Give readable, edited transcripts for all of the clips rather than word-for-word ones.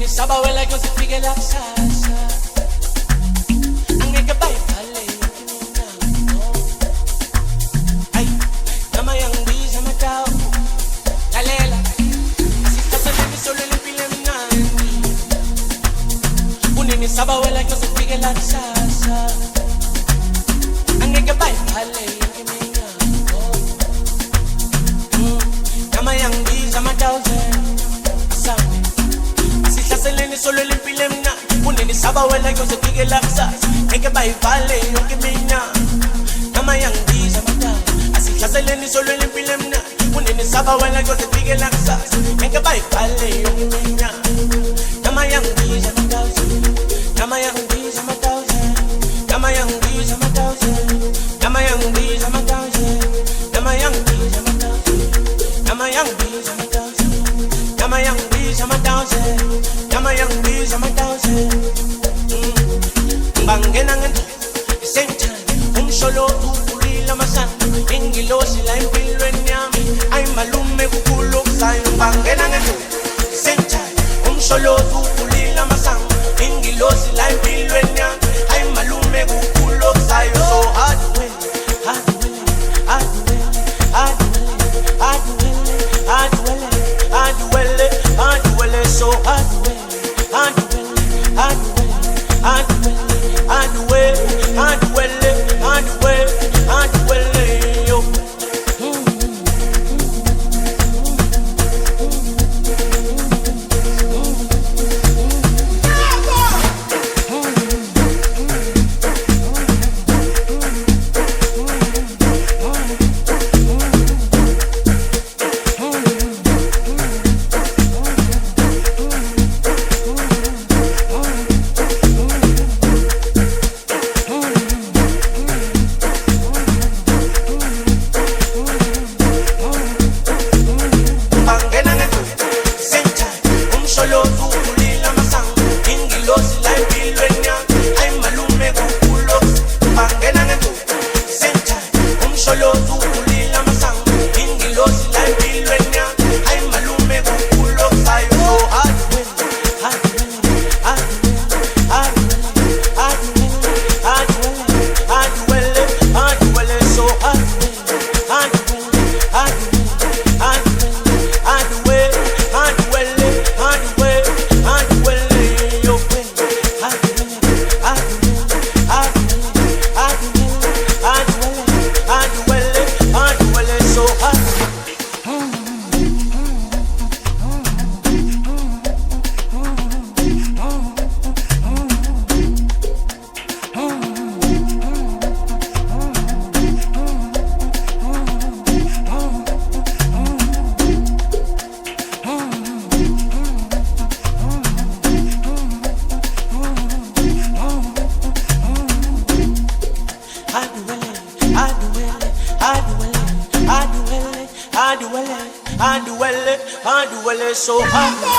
Saba wela yo se fige la salsa. Angeke bayibhale no. Ay, nama yang biza matao. Lalela. Asithaseleni solo lempile mnandi. Unini saba wela yo se fige la salsa. Angeke bayibhale no. Nama yang biza matao. Seleni solo limpile mna unini saba wela yo se fige la sasa eke bayivale yo ke mina nama yangiza mata asihla seleni solo limpile mna unini saba wela yo se fige la sasa eke bayivale yo ke mina nama yangiza mata nama yangiza mata nama yangiza mata nama yangiza mata nama yangiza mata nama yangiza mata nama yangiza mata Nama yang bisa matause Bangena ngento Senta Solo tukulila masan Ingilo sila impilo enyami Ay malume kukulok sayo Bangena ngento Senta Solo tukulila masan Ingilo sila impilo enyami Ay malume kukulok sayo So hard way Hard way Hard way Hard way Hard way Hard way Hard way Hard way So hard way So hard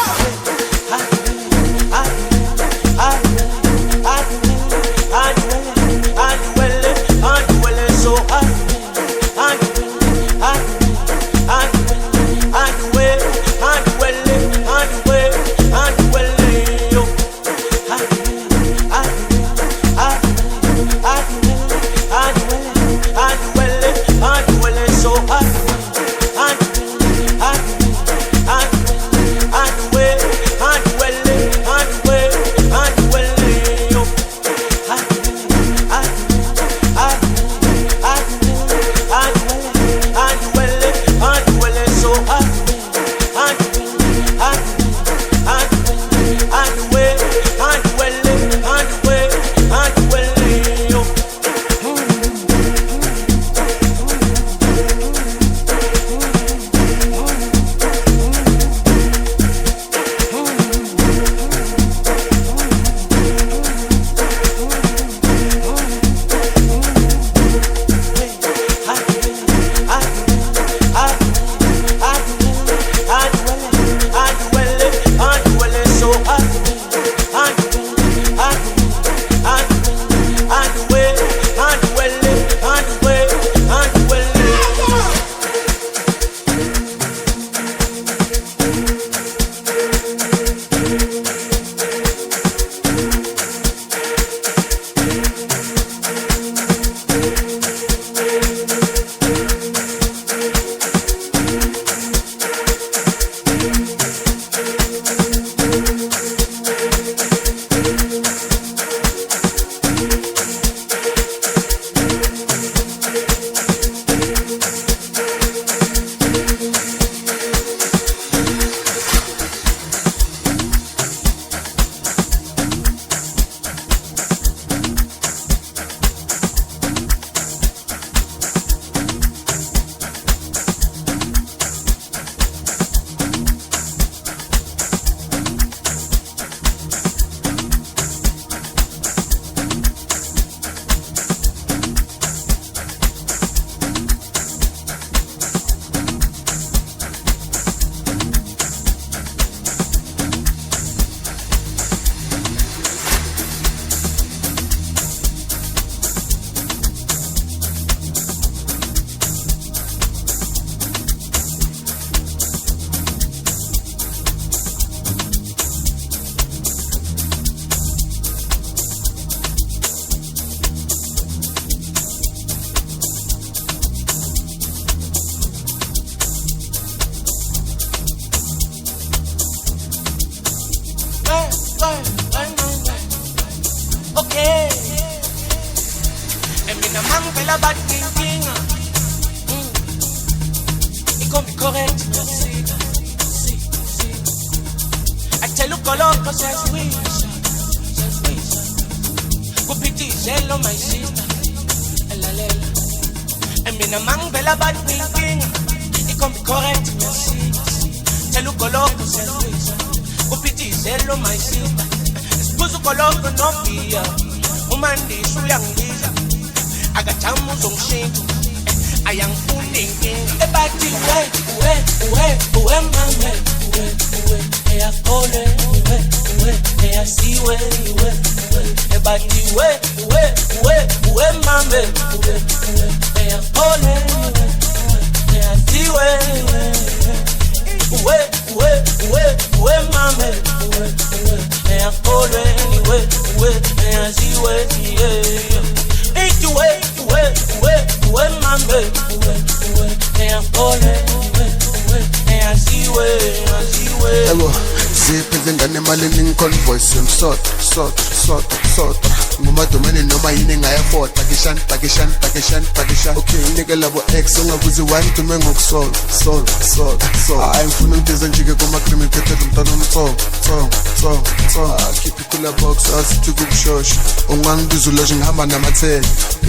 phela bad thinking. It can be correct, see. I tell you coloco says we. Kupiti hello my sister. Elalela. And me na mang phela bad thinking. It can be correct, see. Tell you coloco says we. Kupiti hello my sister. Espuzo coloco no pia. Umandi suyangiza. Agachamu zongshito. Ayang funding. Ebati we mama. Ea kole ea siwe ebati we mame ea kole ea siwe we mame ea kole ea siwe we mame ea kole ea siwe Ego, ziphenze ngane emalini ngiconvoice sort ngumadomeni noma yini ngayafota takishan okay nike labo ex ungabuzi wani dume ngokusolve hayi ngifuna ngideze njike kuma-cream iphethele umntwana umthong keep ikula box asithi kukushosha ungangibiza uloje ngihamba nama-10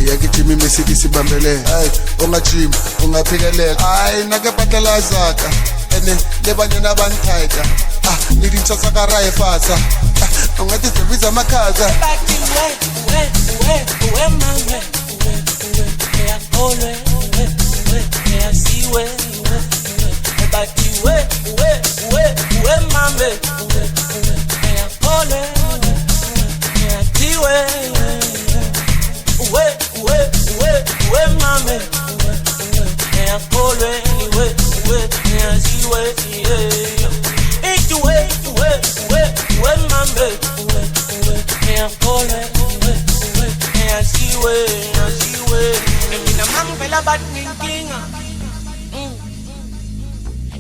iyagijima iMercedes ibambele hayi ungajima ungaphikeleka hayi nake patalazaka ene lebanyana banthaika lidintshasa ka raye fasa ungathi zibiza amakhaza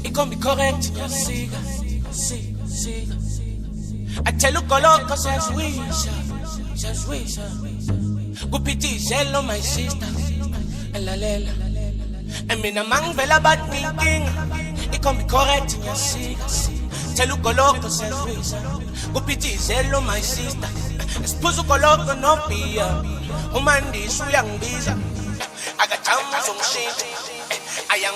It can be correct, see. I tell you, Coloco says we. Kupiti hello my sister. Elalela. And me na mang vela bad thinking. It can be correct, see. Tell you, Coloco says we. Kupiti hello my sister. Espuzo Coloco no pia. Umandi suyangiza. Agachamu zongshito. Ayang.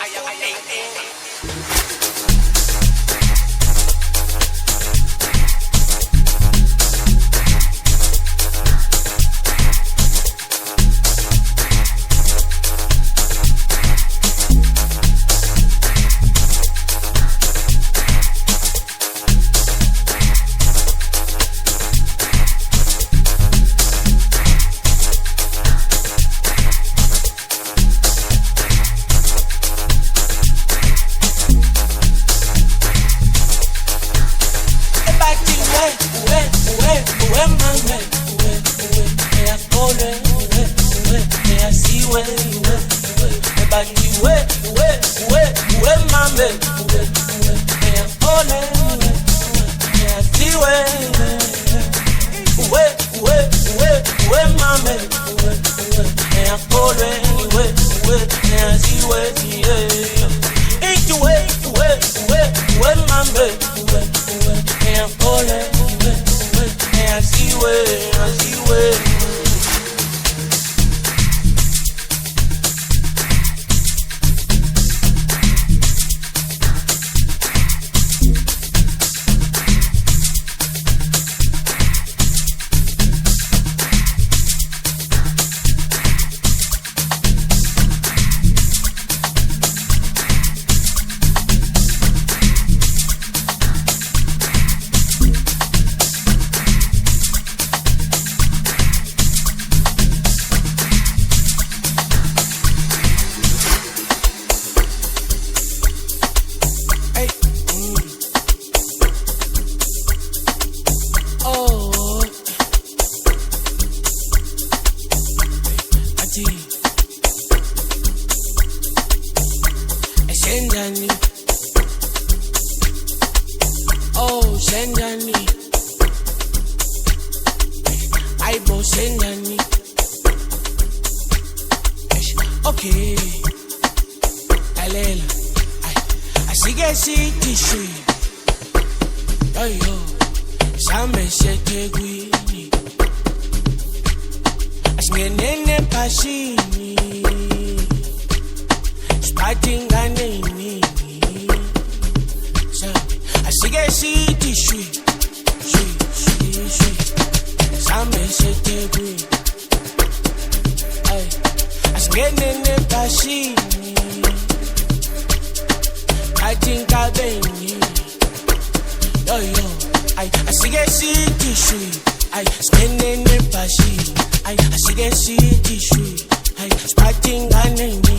okay. Alela, asike sithi shi. Yo, same shetegwini. Asingenene phashini. Sparting ganeni. Asike sithi shi. Same shetegwini. Asingenene phashini. Atingabeni. Yo, asike sithi shi. Asingenene phashini. Asike sithi shi. Sparting ganeni.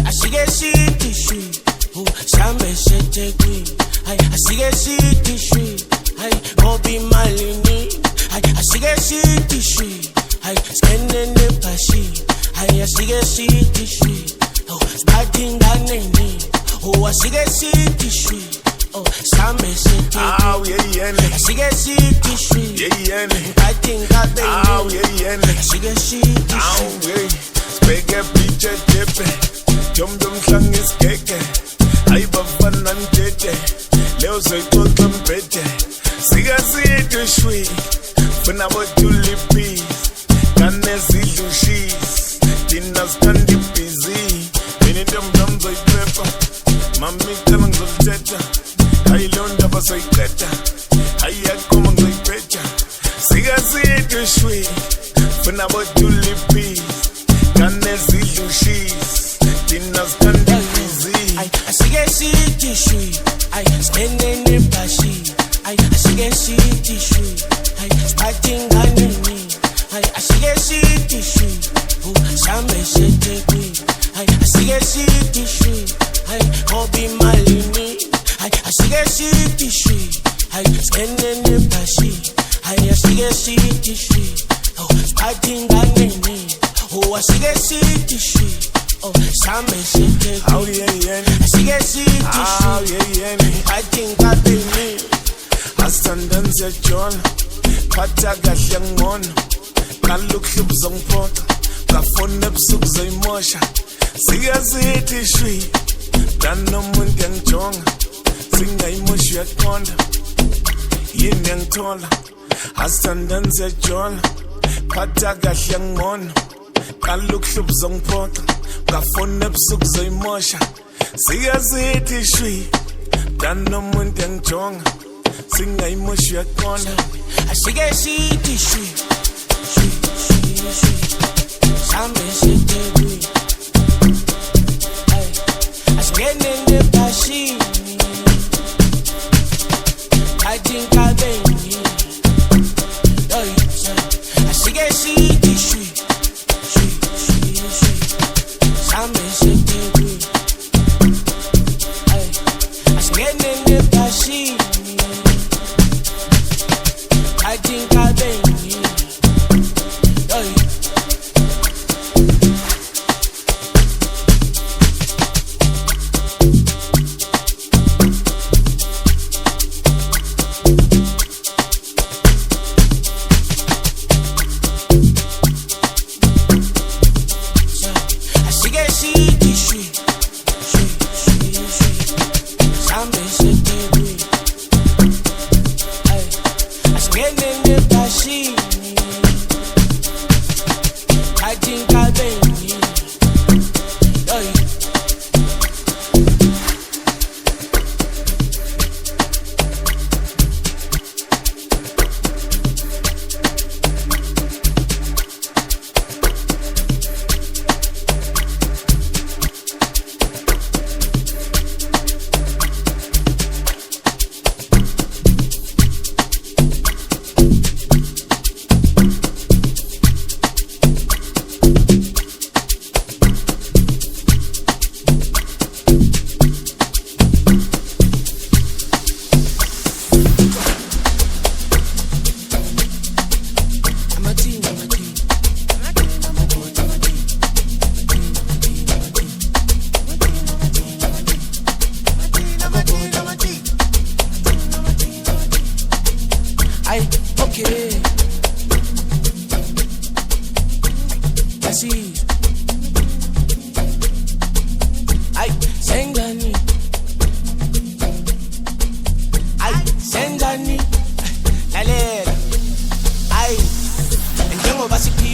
Asike sithi shi. Same shetegwini. Asike sithi shi. Ngobi malini. Asike sithi shi. Skenene phashini. Asike sithi shi. Sparting ganeni. Asike sithi shi. Same shetegwini. Asike sithi shi. Atingabeni. Asike sithi shi. Speke piche tepe, jom slang is keke. Ay bafana ntete, leo soy todo mpete. Siga siete shwi, funa botuli peace. Kane zidlu sheets, dinners candy busy. Mini dum soy pepa, mami kanang soy teta. Ay londa pa soy teta, ay akomang soy pecha. Siga siete shwi, funa botuli peace. Kane zidlu sheets, dinners candy busy. Asike sithi shi. Skenene phashini. Asike sithi shi. Sparting ganeni. Asike sithi shi. Same shetegwini. Asike sithi shi. Ngobi malini. Asike sithi shi. Skenene phashini. Asike sithi shi. Sparting ganeni. Asike sithi shi. Same shetegwini. Asike sithi shi. Atingabeni. Asandanze John, phatha kahle ngibona. Kalukhlub zongiphoqa, ngafona ebusuku zoyimosha. Siyazithi shwi, dan nomuntu yangijonga. Singayimoshi uyaqonda, yini yangithola. Asandanze John, phatha kahle ngibona. Kalukhlub zongiphoqa, ngafona ebusuku zoyimosha. Siyazithi shwi, dan nomuntu yangijonga. Singayimoshi uyaqonda. Asike sithi shi. Same shetegwini. Asingenene phashini. Atingabeni. Asike sithi shi. Same shetegwini. Asingenene phashini. Atingabeni.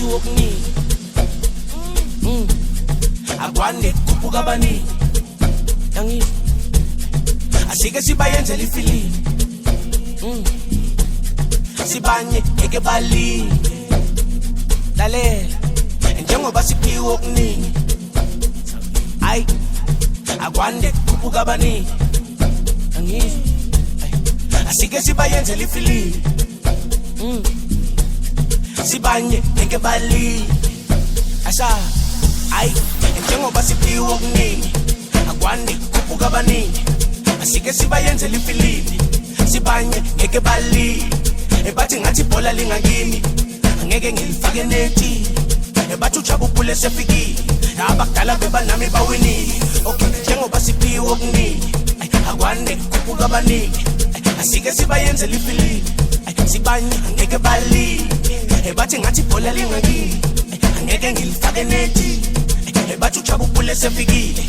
basiphiwe okuningi akwande kukhuphuka abaningi yangizwa asike sibayenzela ifilimu sibanye ngeke balinde lalela njengoba siphiwe okuningi ayi akwande kukhuphuka abaningi yangizwa asike sibayenzela ifilimu sibanye ngeke balinde asa ayi njengoba siphiwe okuningi akwande kukhuphuka abaningi asike sibayenzela ifilimu sibanye ngeke balinde bathi ngathi ibhola lingakini angeke ngilifake neti bathi ujabule sefikile abakudala bebanami bawinile okay njengoba siphiwe okuningi akwande kukhuphuka abaningi asike sibayenzela ifilimu sibanye ngeke balinde bathi ngathi ibhola lingakini angeke ngilifake neti bathi ujabule sefikile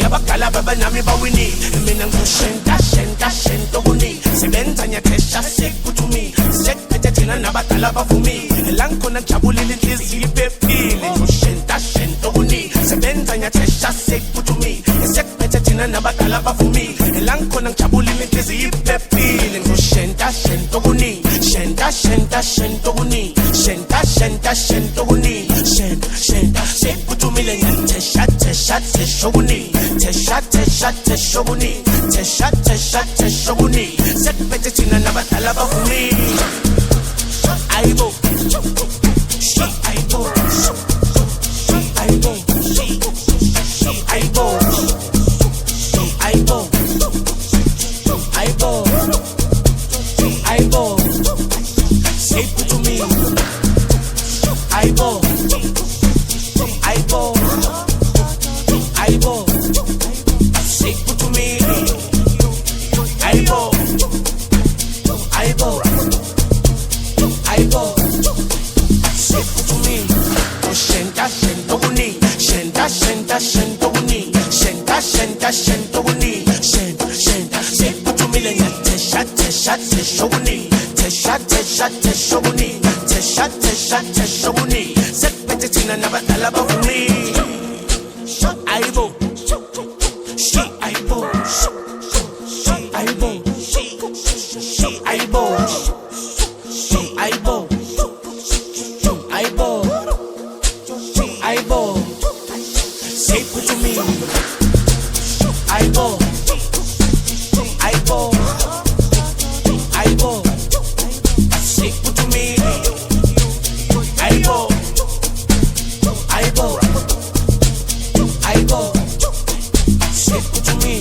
abakudala bebanami bawinile mina ngishenta okuningi sebenza nyathesha sekuthumi sekuphethe thina nabadala bavumile la ngikhona ngijabulile inhliziyo iphephile ngishenta okuningi sebenza nyathesha sekuthumi sekuphethe thina nabadala bavumile la ngikhona ngijabulile inhliziyo iphephile ngishenta okuningi shenta okuningi shenta okuningi shenta sekuthumile nyathesha okuningi tesha okuningi tesha okuningi sekuphethe thina nabadala bavumile ayibo ayibo ayibo ayibo ayibo ayibo ayibo say it to me ayibo ayibo ayibo say it to me ayibo ayibo ayibo say it to me shenta okuningi shenta okuningi shenta okuningi shenta say it to me lenya tesha okuningi tesha okuningi tesha okuningi sekuphethe thina nabadala bavumile ayibo ayibo ayibo ayibo ayibo ayibo ayibo say it to me ayibo ayibo ayibo say it to me ayibo ayibo ayibo say it to me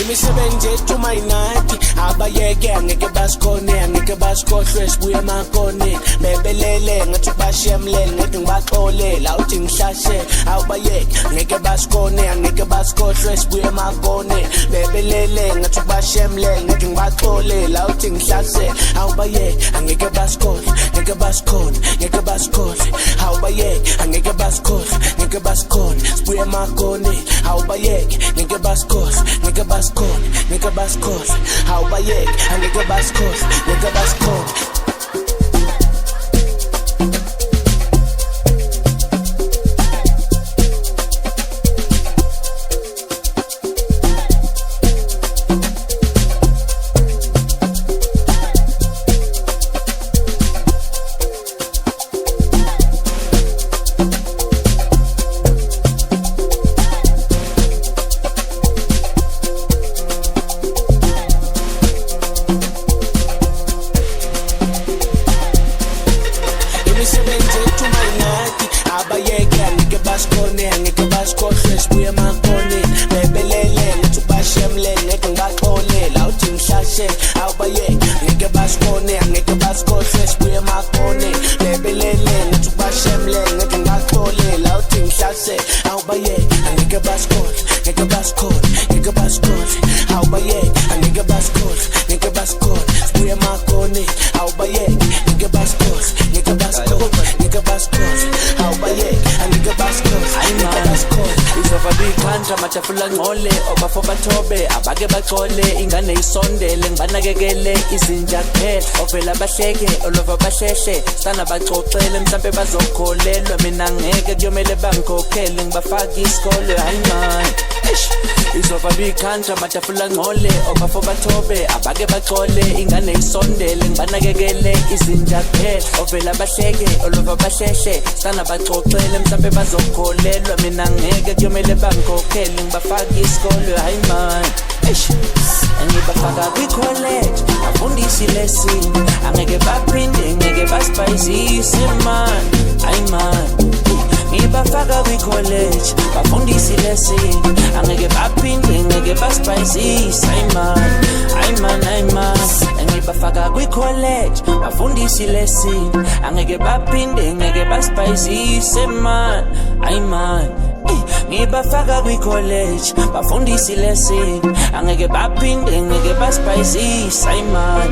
imisebenzi ethu mayinathi abayeke angeke basikhone angeke basikhohlwe sibuye emakoneni bebelele ngathi bashemlele ngathi ngibaxolele awuthi ngishashe awubayeke angeke basikhone angeke basikhohlwe sibuye emakoneni bebelele ngathi bashemlele ngathi ngibaxolele awuthi ngishashe awubayeke angeke basikhohlwe angeke basikhone angeke basikhohlwe awubayeke angeke basikhohlwe angeke basikhone sibuye emakoneni awubayeke angeke basikhohlwe angeke basikhone angeke basikhohlwe awubayeke angeke basikhohlwe angeke basikhone. Matafula ngole obafo bathobe abake baxole ingane isondele ngibanakekele izinja kuphela ovela bahleke olova bahlehle sana baxoxele mhlambe bazokholelwa mina ngeke kuyomele bangikhokhele ngibafaka isikole hayi man izova bikhanda matafula ngole obafo bathobe abake baxole ingane isondele ngibanakekele izinja kuphela ovela bahleke olova bahlehle sana baxoxele mhlambe bazokholelwa mina ngeke kuyomele bangikhokhele ngibafaka isikole hayi man ngibafaka kwi-college bafundisa ilesson angeke baphinde ngeke basipayisise man hayi man ngibafaka kwi-college bafundisa ilesson angeke baphinde ngeke basipayisise hayi man hayi man ngibafaka kwi-college bafundisa ilesson angeke baphinde ngeke basipayisise man hayi man ngibafaka kwi-college bafundisa ilesson angeke baphinde ngeke basipayisise hayi man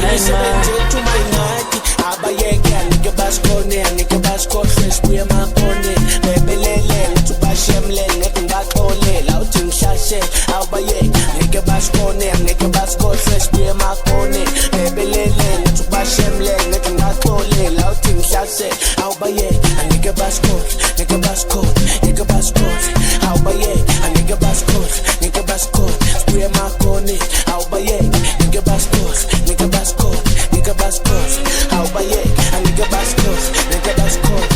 imisebenzi ethu mayinathi abayeke angeke basikhone angeke basikhohlwe sibuye emakoneni bebelele ngathi bashemlele ngathi ngibaxolele awuthi ngishashe awubayeke angeke basikhone angeke basikhohlwe sibuye emakoneni bebelele ngathi bashemlele ngathi ngibaxolele awuthi ngishashe awubayeke angeke basikhohlwe angeke basikhone angeke basikhohlwe awubayeke angeke basikhohlwe angeke basikhone sibuye emakoneni awubayeke angeke basikhohlwe angeke basikhone angeke basikhohlwe awubayeke angeke basikhohlwe angeke basikhohlwe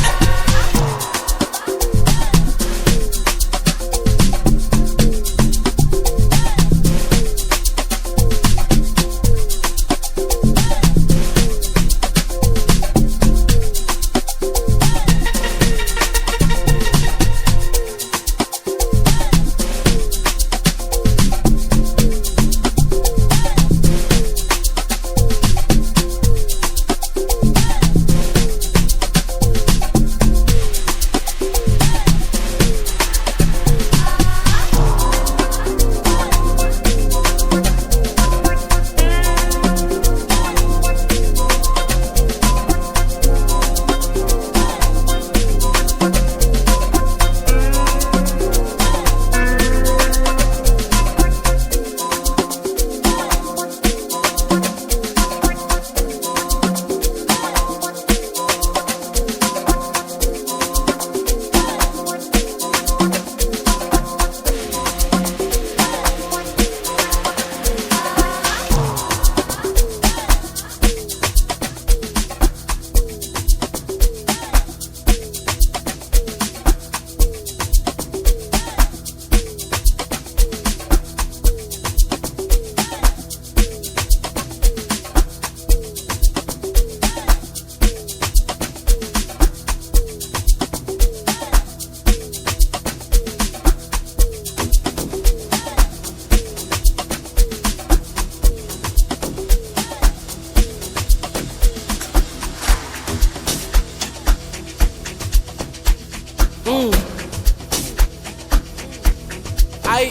Ay,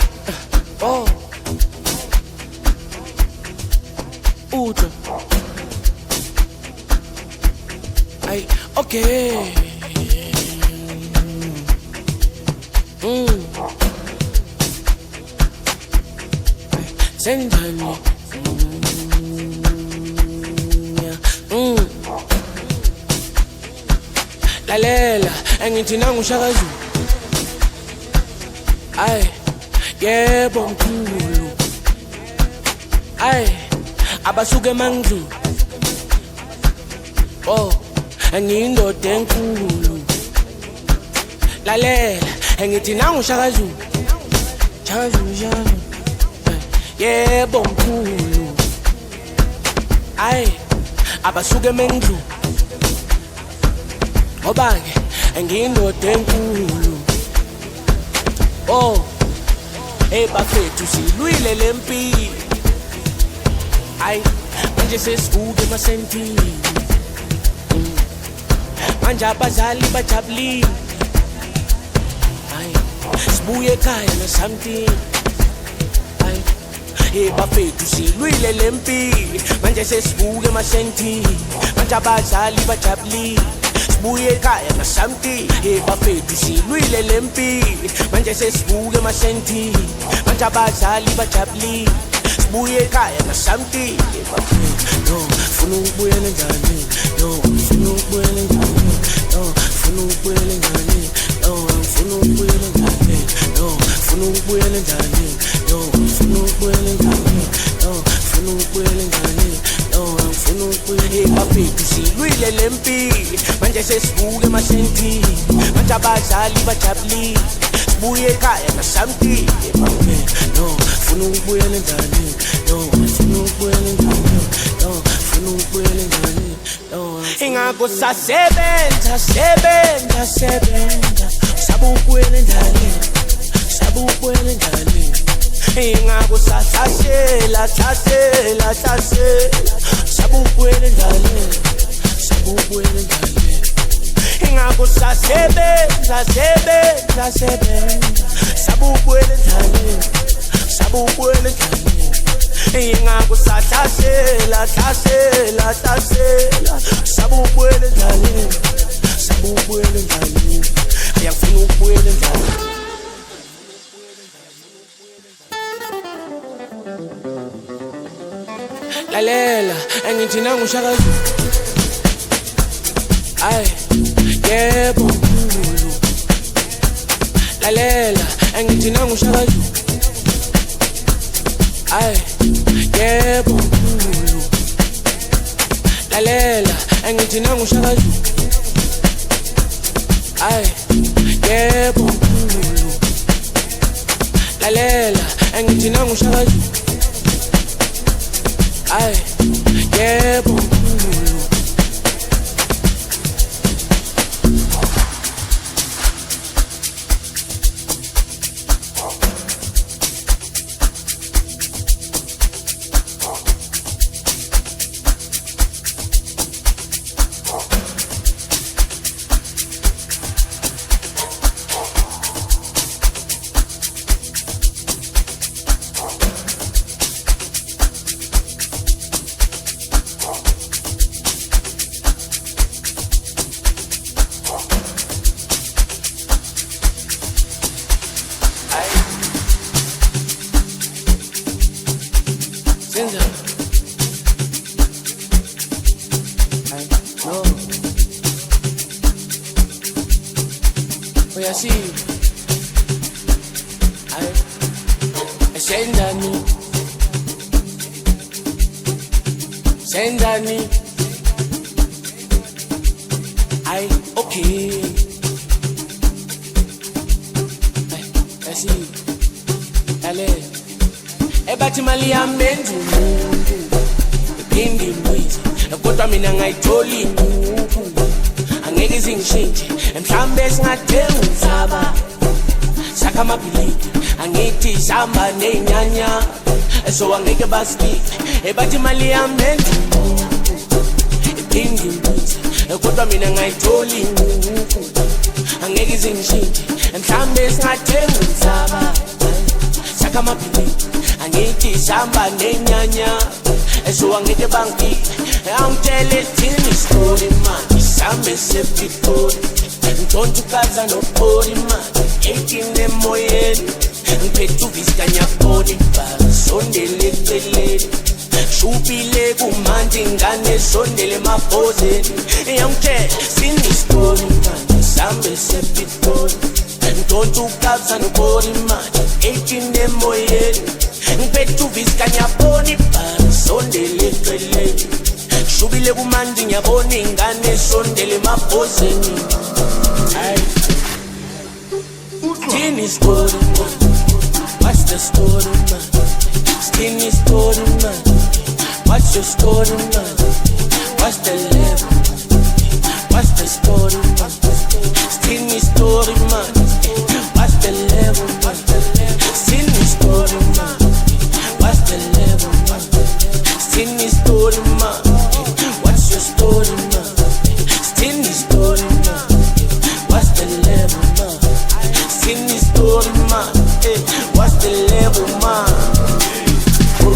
oh, Uta. Ay, okay. Sendani. Lalela, engithi nanguShaka Zulu. Ay, yebo mkhulu. Ay, abasuke mangidlu. Oh, ngiyindoda enkulu. Lalela, engithi nanguShaka Zulu. Shaka Zulu, Shaka Zulu. Yebo mkhulu. Ay, abasuke mangidlu. Ngoba-ke ngiyindoda enkulu. Oh, bafethu silwile lempi. Ay, manje sesivuke emasentini. Manje abazali bajabulile. Ay, sibuye ekhaya na something. Ay, bafethu silwile lempi. Manje sesivuke emasentini. Manje abazali bajabulile. Sibuye ekhaya na something. Bafethu silwile lempi. Manje sesivuke emasentini. Manje abazali bajabulile. Sibuye ekhaya na something. No, funa ukubuyela njani? No, funa ukubuyela njani? No, funa ukubuyela njani? No, funa ukubuyela njani? No, funa ukubuyela njani? No, funa ukubuyela njani? No, funa ukubuyela njani? No, funa ukubuyela. Bafethu silwile lempi. Manje sesivuke emasentini. Manje abazali bajabulile. Sibuye ekhaya na something. No, funa ukubuyela njani? No, funa ukubuyela njani? No, funa ukubuyela njani? No, ingakho sasebenza, sebenza, sebenza. Sabukubuyela njani? Sabukubuyela njani? Ingakho sahlasela, hlasela, hlasela. Sabukubuyela njani? Sabukubuyela njani? Ingakho sasebenza, sebenza, sebenza. Sabukubuyela njani? Sabukubuyela njani? Ingakho sahlasela, hlasela, hlasela. Sabukubuyela njani? Sabukubuyela njani? Ayafuna ukubuyela njani? Lalela, engithi nanguShaka Zulu. Ay, yebo mkhulu. Lalela, engithi nanguShaka Zulu. Ay, yebo mkhulu. Lalela, engithi nanguShaka Zulu. Ay, yebo mkhulu. Lalela, engithi nanguShaka Zulu. Ay, yebo mkhulu. Uyasini sendani sendani ay okay uyasini ale ebathi mali yamenza umuntu iphinde imbuise kodwa mina ngayitholi angeke izingishintshe mhlambe singathenga umhlaba sakha amabhilidi angithi sihamba nenyanya so angeke basipike ebathi imali yamenza iphinde imbuise kodwa mina ngayitholi angeke izingishintshe mhlambe singathenga umhlaba sakha amabhilidi angithi sihamba nenyanya eso angeke bangifike angitshele thini story manje sihambe sePitori ngitshontsha ukaza nobody manje 18 emoyeni ngiphethe uvisikanya body bhaka sondele eceleni shubile kumanje ingane sondele emabhozeni eyangitshela sini story manje sihambe sePitori ngitshontsha ukaza nobody manje 18 emoyeni ngiphethe uvisikanya body bhaka sondele eceleni shubile kumanje ngiyabona ingane sondele emabhozeni Skinny story man, what's the story man? Skinny story man, what's your story man? What's the level? What's the story man? Skinny story man, what's the level? Skinny story man, what's the level? Skinny story man, what's your story man? Skinny story man, what's the level man? In this story, man, what's the level, man?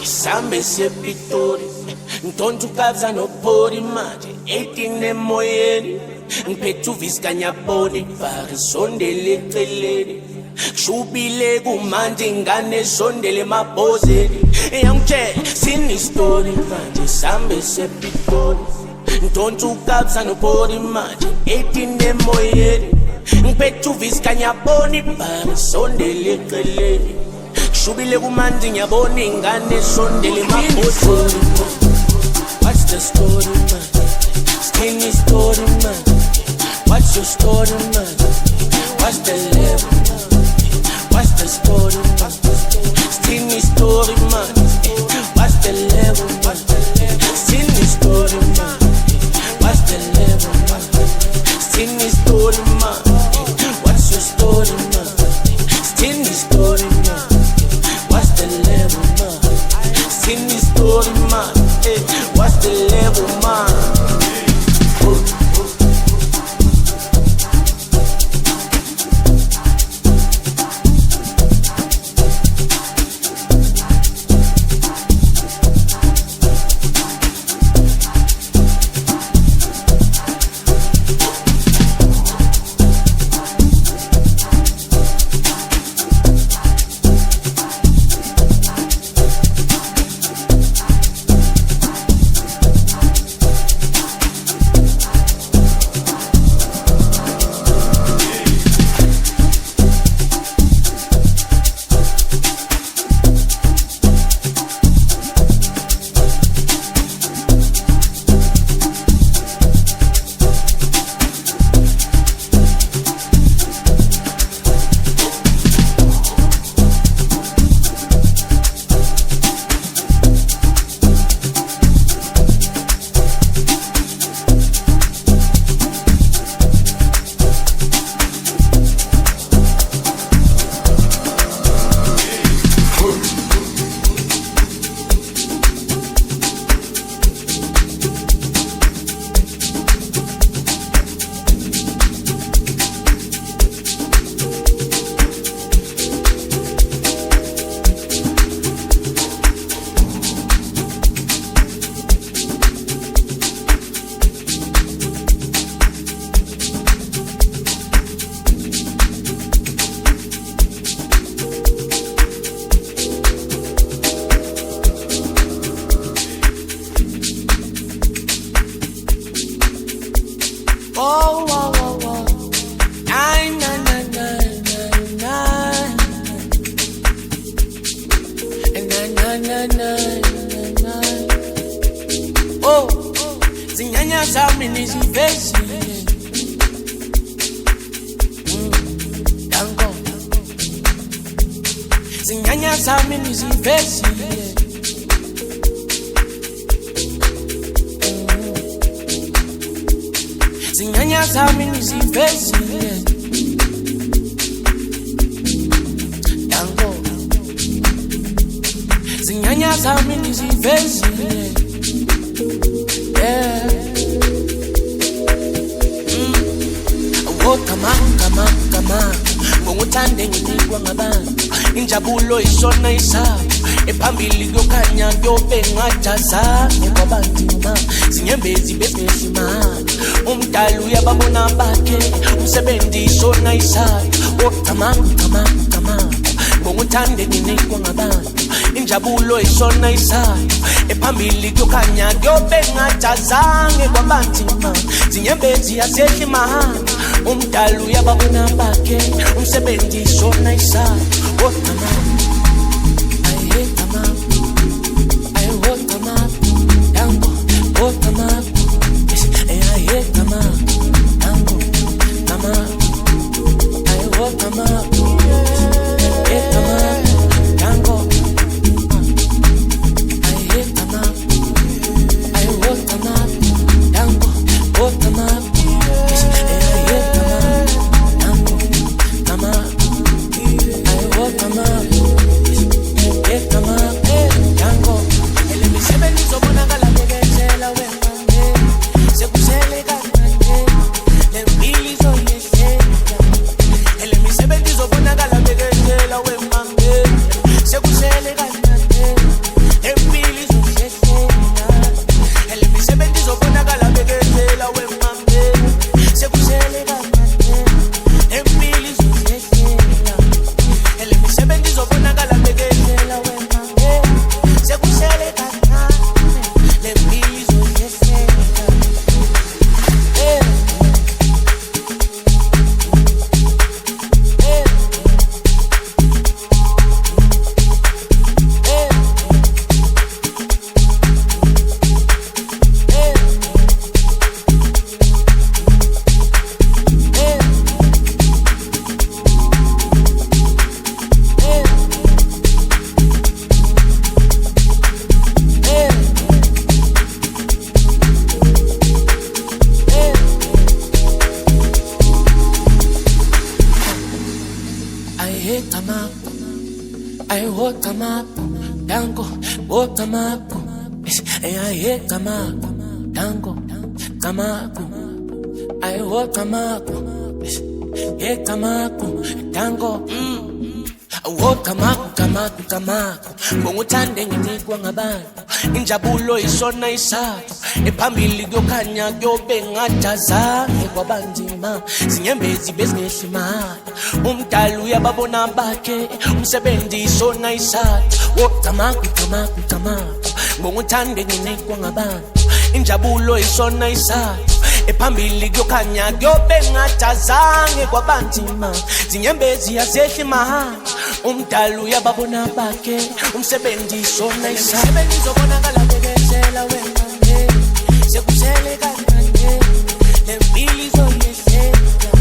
Sambe sePitori ngitshontsha ukaza nobody manje 18 emoyeni ngiphethe uvisikanya body bhaka sondele eceleni shubile kumanje ingane sondele emabhozeni eyangitshela sini story manje sambe sePitori ngitshontsha ukaza nobody manje 18 emoyeni ngiphethe uvisikanya body bhaka sondele eceleni shubile kumanje ngiyabona ingane sondele emabhozeni What's the story man? Skinny story man, what's your story man? What's the level? What's the story man? Skinny story man, what's the level? Skinny story man, what's the level? Skinny story man, what's your story man? Skinny story man, what's the level man? Skinny story man, what's the level man? Oh, oh, oh, oh. Nine, nine, nine, nine, nine, nine. And nine, nine, nine, nine, nine, nine. Oh, zami nizivezile. Dango zinyanya zami nizivezile. Zinyanya zami nizivezile. Dango zinyanya zami nizivezile. Yeah. Kama ngokuthande nginikwa ngabantu injabulo ishona isaba ephambili kuyokhanya kuyobe ngajazange kwabanzima zinyembezi besimahla umdali uyababona bakhe umsebenzi ishona isaba kama ngokuthande nginikwa ngabantu injabulo ishona isaba ephambili kuyokhanya kuyobe ngajazange kwabanzima zinyembezi yasehli mahla umdali uyababona bakhe umsebenzi ishona isaba ngokuthande nginikwa ngabantu injabulo ishona isaba ephambili kuyokhanya kuyobe ngajazange kwabanzima zinyembezi bezingehli mahla umdali uyababona bakhe umsebenzi ishona isaba ngokuthande nginikwa ngabantu injabulo ishona isaba ephambili kuyokhanya kuyobe ngajazange kwabanzima zinyembezi yasehli mahla umdali uyababona bakhe umsebenzi ishona isaba umsebenzi uzobonakala bekezela wena sekusele kancane lempilo izoyehlela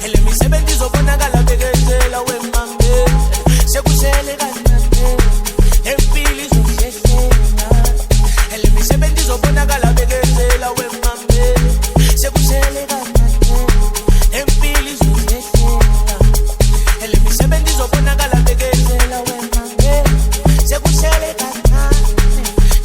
ele misebenzi izobonakala bekezela wena sekusele kancane lempilo izoyehlela ele misebenzi izobonakala bekezela wena sekusele kancane lempilo izoyehlela ele misebenzi izobonakala bekezela wena sekusele kancane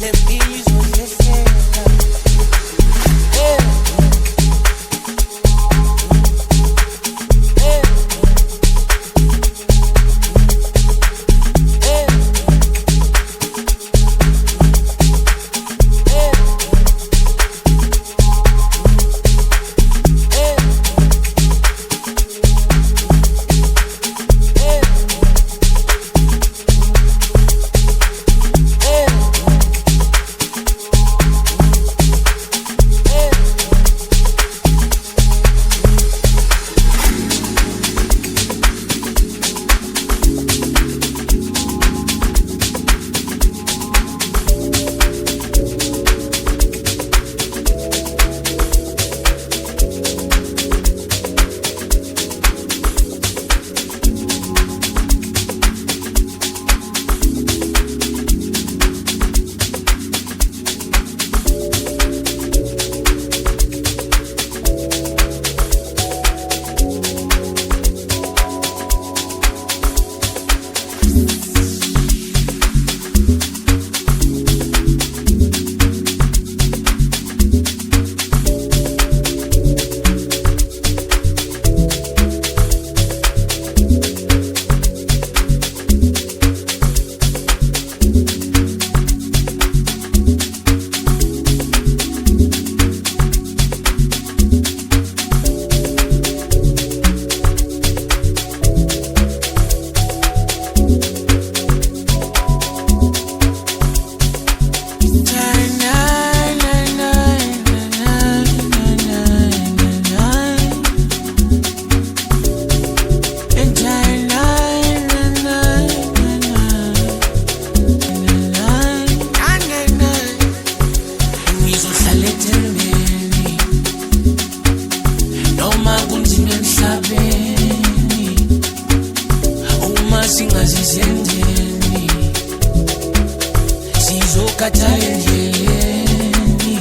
sizokhathala endleleni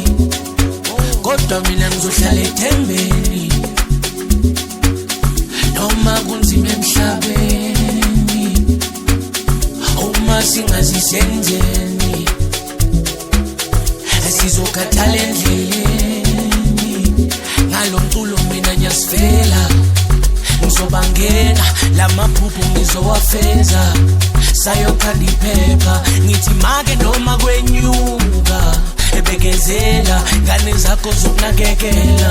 kodwa mina ngizohlala ethembeni noma kunzima emhlabeni uma singazisenzeni sizokhathala endleleni ngalomculo mina nyasifela ngizobangena lamaphupho ngizowafeza sayokhanda iphepha ngithi make noma kwenyuka ebekezela ngane zakho zokunakekela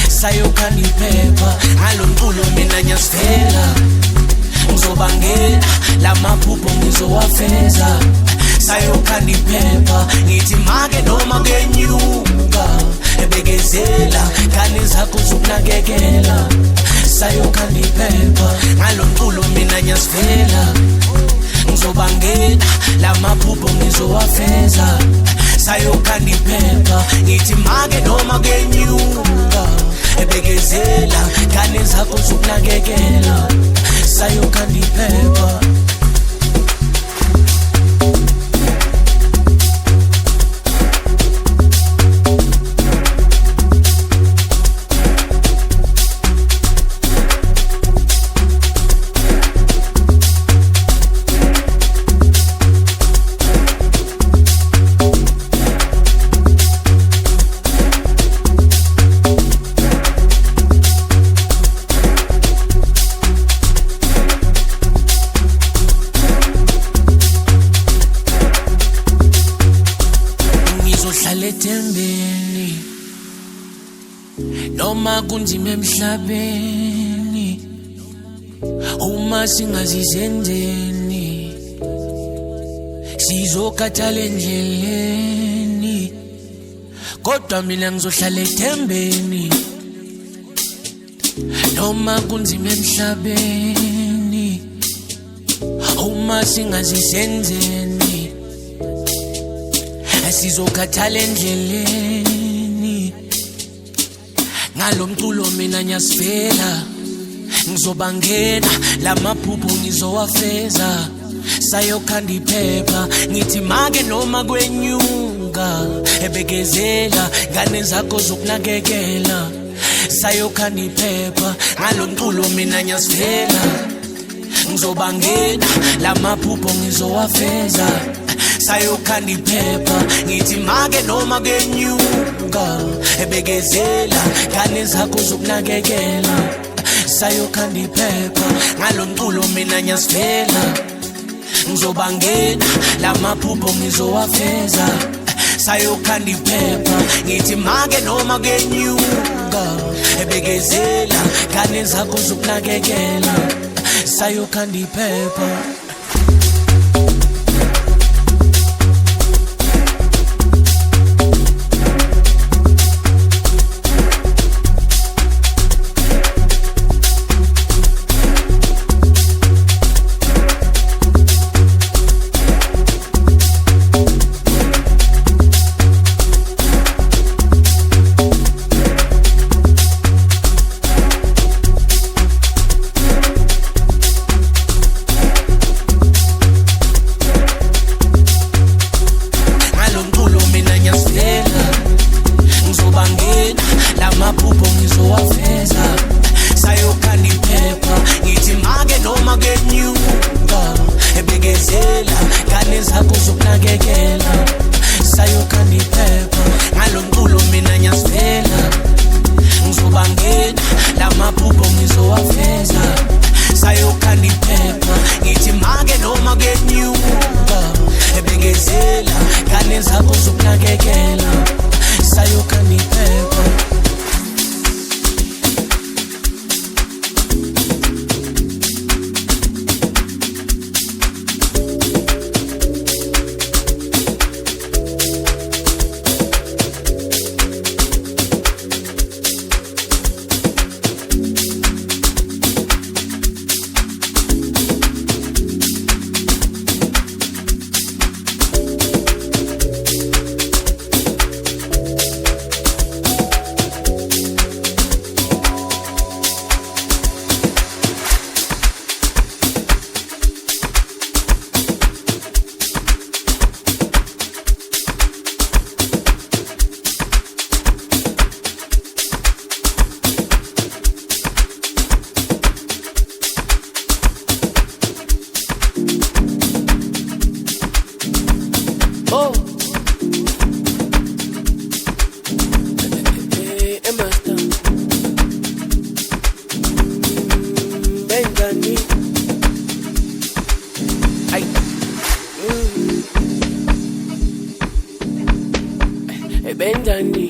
sayokhanda iphepha ngalomculo mina nyasifela ngizobangena lamaphupho ngizowafeza sayokhanda iphepha ngithi make noma kwenyuka ebekezela ngane zakho zokunakekela sayokhanda iphepha ngalomculo mina nyasifela ngizobangena lamaphupho ngizowafeza sayokhanda iphepha ngithi make noma kwenyuka ebekezela ngane zakho zokunakekela sayokhanda iphepha noma kunzima emhlabeni uma singazizenzeni sizokhathala endleleni kodwa mina ngizohlala ethembeni noma kunzima emhlabeni uma singazizenzeni sizokhathala endleleni ngalomculo mina nyasifela ngizobangena lamaphupho ngizowafeza sayokhanda iphepha ngithi make noma kwenyuka ebekezela ngane zakho zokunakekela sayokhanda iphepha ngalomculo mina nyasifela ngizobangena lamaphupho ngizowafeza sayokhanda iphepha ngithi make noma kwenyuka ebekezela ngane zakho zokunakekela sayokhanda iphepha ngalomculo mina nyasifela ngizobangena lamaphupho ngizowafeza sayokhanda iphepha ngithi make noma kwenyuka ebekezela ngane zakho zokunakekela sayokhanda iphepha Benjani,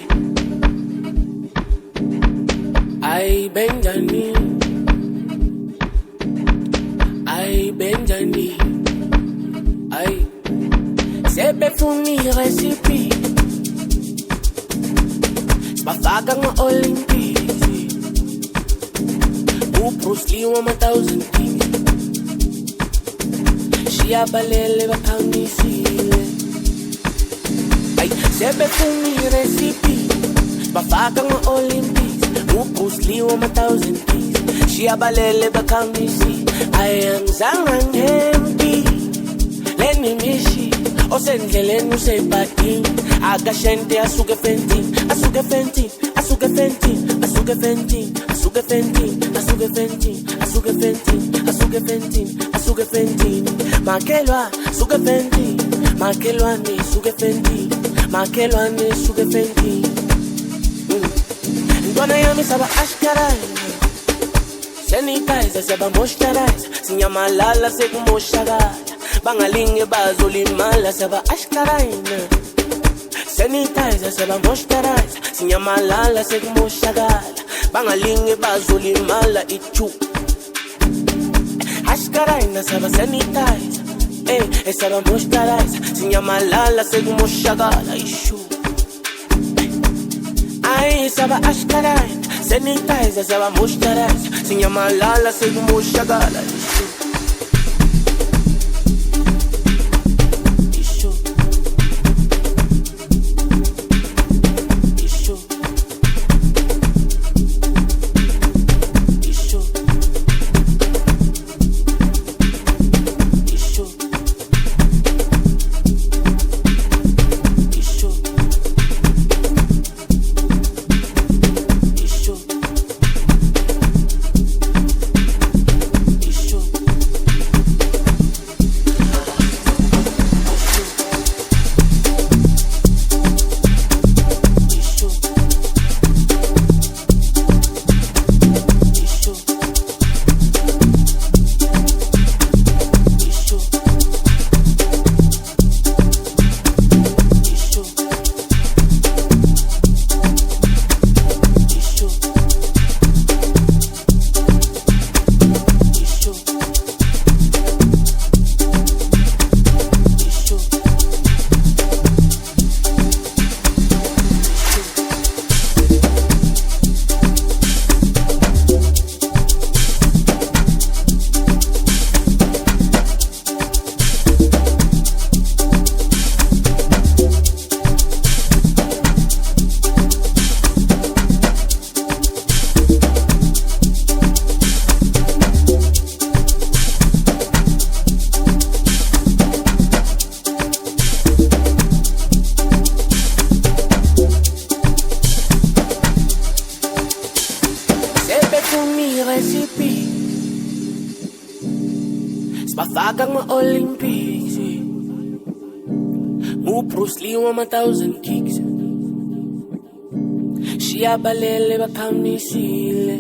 ay Benjani, ay Benjani, ay sebe funi recipe, bafaka ng Olympics, Bruce Lee 1,000 kings, siya balele bakamnisile. Ay, sebe funi recipe, bafaka ng Olympics, Bruce Lee 1,000 kings, siya balele bakamnisile. Ay, ang zangang hempi, leni mishi, osendleleni usebhadini, akashente asuke fentini, asuke fentini, asuke fentini, asuke fentini, asuke fentini, asuke fentini, asuke fentini, asuke fentini, asuke fentini, makelwa suke fentini, makelwane suke fentini, makelwane suke fentini. Ntwana yami saba ashkarai, sanitizer saba moisturizer, sinyamalala sekumoshakala, bangalinge bazolimala saba ashkaraina. Sanitizer saba moisturizer, sinyamalala sekumoshakala, bangalinge bazolimala ichu. Ashkaraina saba sanitizer, saba moisturizer, sinyamalala sekumoshakala ishu. Ay saba ashkaraina, sanitizer saba moisturizer, sinyamalala sekumoshakala ishu. Bafaka ng Olympics, Bruce Lee 1,000 kicks, siya balele bakamnisile.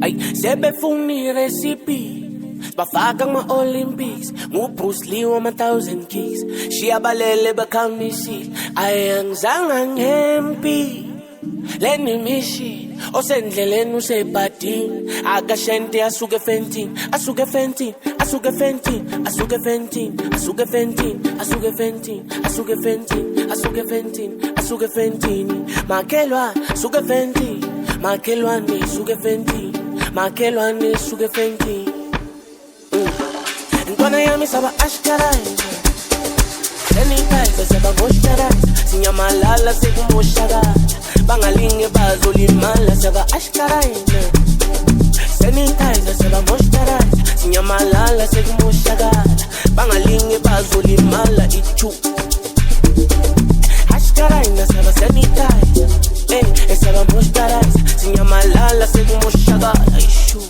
Ay, sebe funi recipe, bafaka ng Olympics, Bruce Lee 1,000 kicks, siya balele bakamnisile. Ay, ang zangang hempi, leni mishi, osendleleni usebhadini, akashente asuke fentini, asuke fentini, asuke fentini, asuke fentini, asuke fentini, asuke fentini, asuke fentini, asuke fentini, asuke fentini, makelwa suke fentini, makelwane suke fentini, makelwane suke fentini. Ntwana yami saba ashkaraina, sanitizer saba moisturizer, sinyamalala sekumoshakala, bangalinge bazolimala saba ashkaraina. Sanitizer saba moisturizer, sinyamalala sekumoshakala, bangalinge bazolimala ichu. Ashkaraina saba sanitizer, saba moisturizer, sinyamalala sekumoshakala ishu.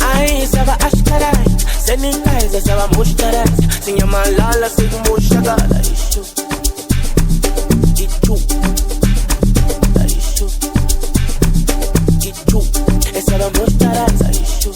Ay saba ashkaraina, sanitizer saba moisturizer, sinyamalala sekumoshakala ishu. Saba moisturizer ishu.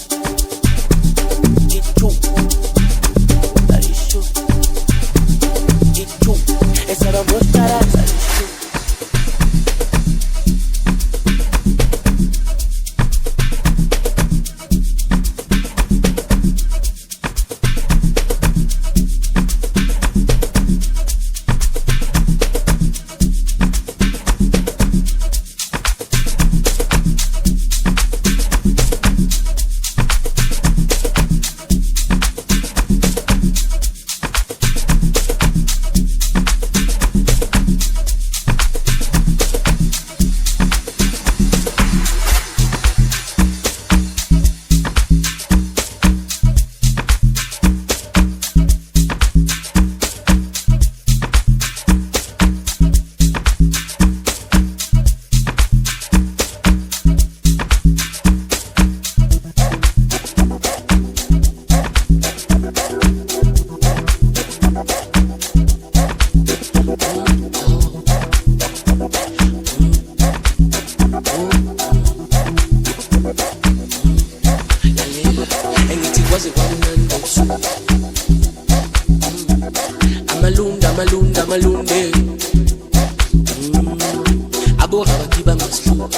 malunde abora bakiba ngasihlu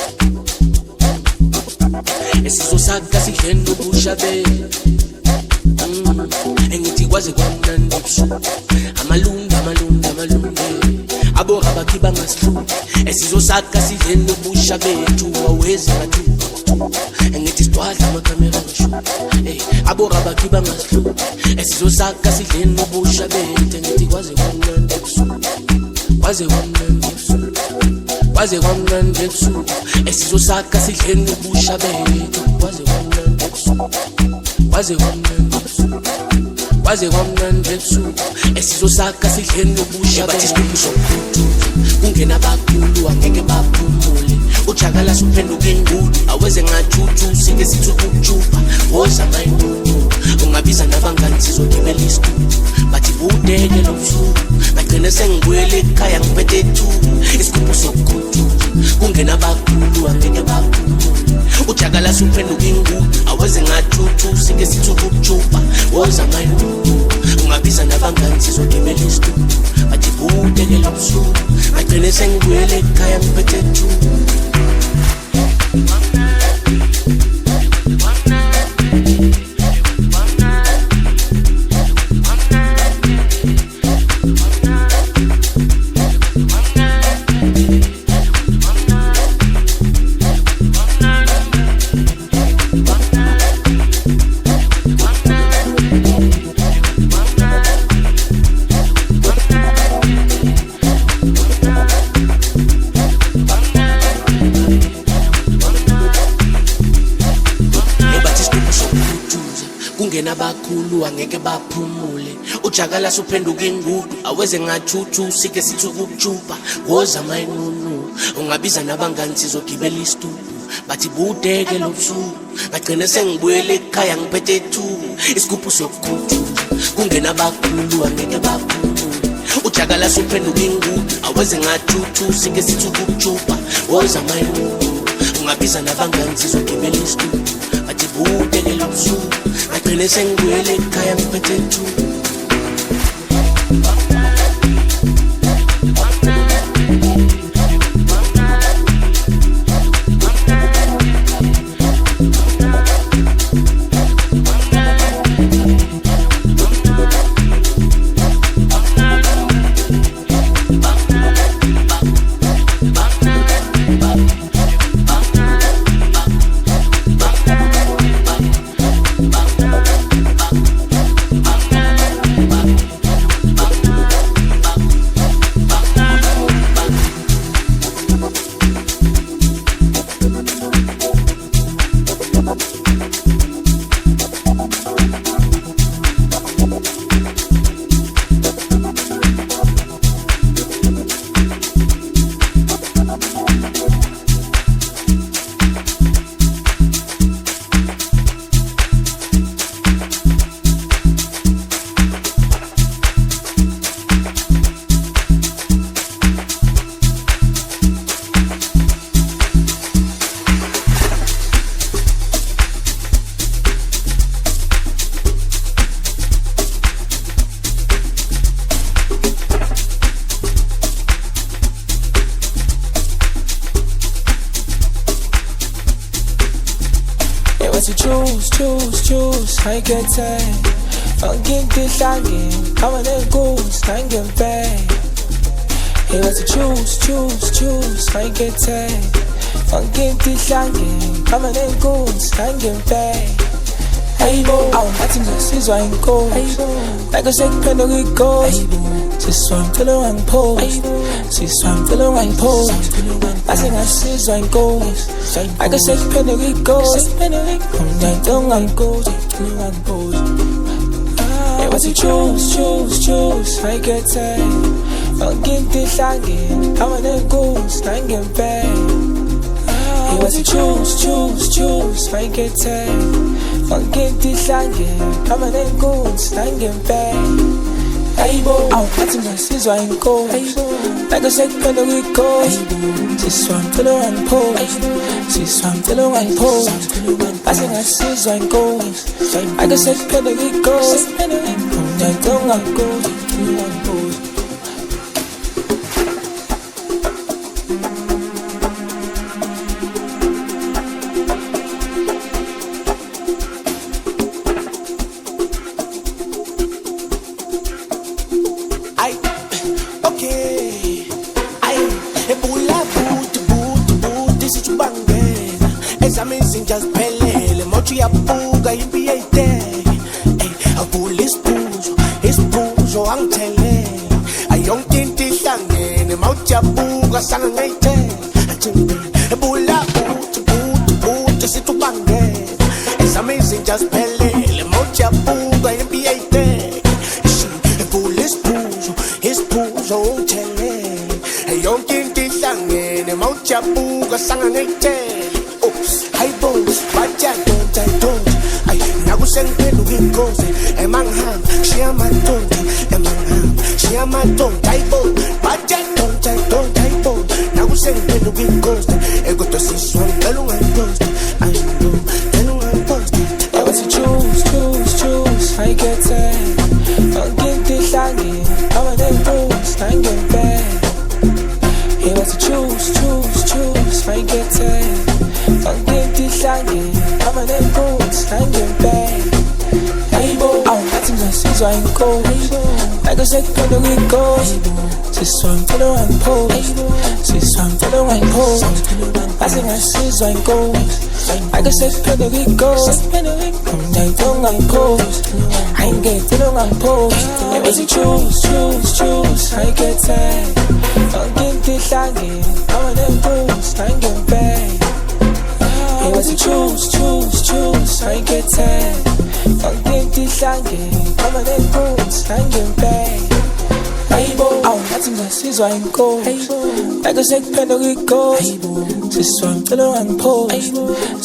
esizosaka sidleni ubushabe engithi kwaze kwamnandi ebusuku amalunde abora bakiba ngasihlu esizosaka sidleni ubushabe bethu awezi bathu engithi sidwadla amakamera ngisho abora bakiba ngasihlu esizosaka sidleni ubushabe bethu engithi kwaze kwamnandi ebusuku kwaze kwamnandi ebusuku esizosaka sidleni ubusha bethu kwaze kwamnandi ebusuku kwaze kwamnandi ebusuku esizosaka sidleni ubusha bethu isiqephu sokuthutha kungena abakhulu angeke baphumule ujakala suphenduka ingulu aweze ngathuthu sike sithi ukujupa woza mayinunu ungabiza nabangani sizogibela isitulo bathi budeke lo busuku ngagcine sengibuyele ekhaya ngiphethe thuku isiqephu sokuthutha kungena abakhulu angeke baphumule ujakala suphenduka ingulu aweze ngathuthu sike sithi ukujupa woza mayinunu ungabiza nabangani sizogibela isitulo bathi budeke lo busuku ngagcine sengibuyele ekhaya ngiphethe thuku abakhulu angeke baphumule ujakala suphenduka ingulu aweze ngathuthu sike sithi ukujupa woza mayinunu ungabiza nabangani sizogibela isitulo bathi budeke lo busuku ngagcine sengibuyele ekhaya ngiphethe thuku isigubhu sokukhuthuza kungena abakhulu angeke baphumule ujakala suphenduka ingulu aweze ngathuthu sike sithi ukujupa woza mayinunu ungabiza nabangani sizogibela isitulo bathi budeke lo busuku ngagcine sengibuyele ekhaya ngiphethe thuku choose, I get tired. Funky this again, I'm on the goose, I get back. Hey, let's choose, I get tired. Funky this again, I'm on the goose, I get back. Hey, bo, I'm watching the season and go. Like a second of it goes. She swam till the one pose. She swam till the one pose. I think I see and goes. Like a second of it goes. From the tongue and goes. Hey, what you choose, I get tired. Funky this again, I'm on the goose, I get back. Hey, what you choose, I get tired. Funky this again, I'm on the goose, I get back. I'm watching my season and go. Like a second of it goes. She swam till the one pose. She swam till the one pose. I think I season and go. Like a second of it goes. From the tongue and goes to one pose. singijaziphelele mawuthi uyabuka impi yayiteke avula isiphuzo angithelele ayonke into ihlangene mawuthi uyabuka sanga ngayithele ebula buthi sithi ubangele ezame izinjaziphelele mawuthi uyabuka impi yayiteke evula isiphuzo ungithelele ayonke into ihlangene mawuthi uyabuka sanga ngayithele hayibo bathi ayidonta ay nakusengiphenduka inkosi emangihamba shiya madonta hayibo bathi ayidonta hayibo nakusengiphenduka inkosi kodwa siswa ngicela ungayiphosta ngicela ungayiphosta Ewathi choose ayikhethe yonke into ihlangene aba nenkosi nangempela Ewathi choose ayikhethe yonke into ihlangene aba nenkosi nangempela Hayibo ngathi ngasizwa inkosi nakusekuphenduka inkosi siswa ngicela ungayiphosta ngathi ngasizwa inkosi nakusekuphenduka inkosi ungayiphosta hayi ngicela ungayiphosta Ewathi choose ayikhethe yonke into ihlangene aba nenkosi nangempela Ewathi choose ayikhethe yonke into ihlangene aba nenkosi nangempela Hayibo ngathi ngasizwa inkosi nakusekuphenduka inkosi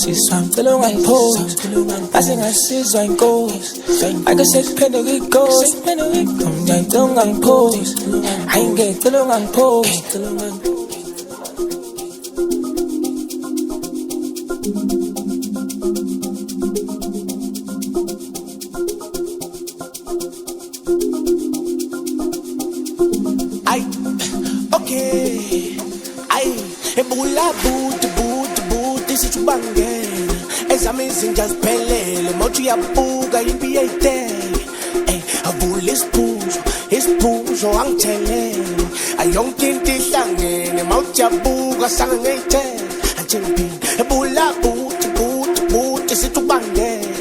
siswa ngicela ungayiphosta ngathi ngasizwa inkosi nakusekuphenduka inkosi ngicela ungayiphosta hayi ngicela ungayiphosta ebula buthi sithi ubangela ezame izinjaziphelele mawuthi uyabuka impi yayiteke avula isiphuzo angithelele ayonke into ihlangene mawuthi uyabuka sanga ngayithele athengiphinda ebula buthi sithi ubangela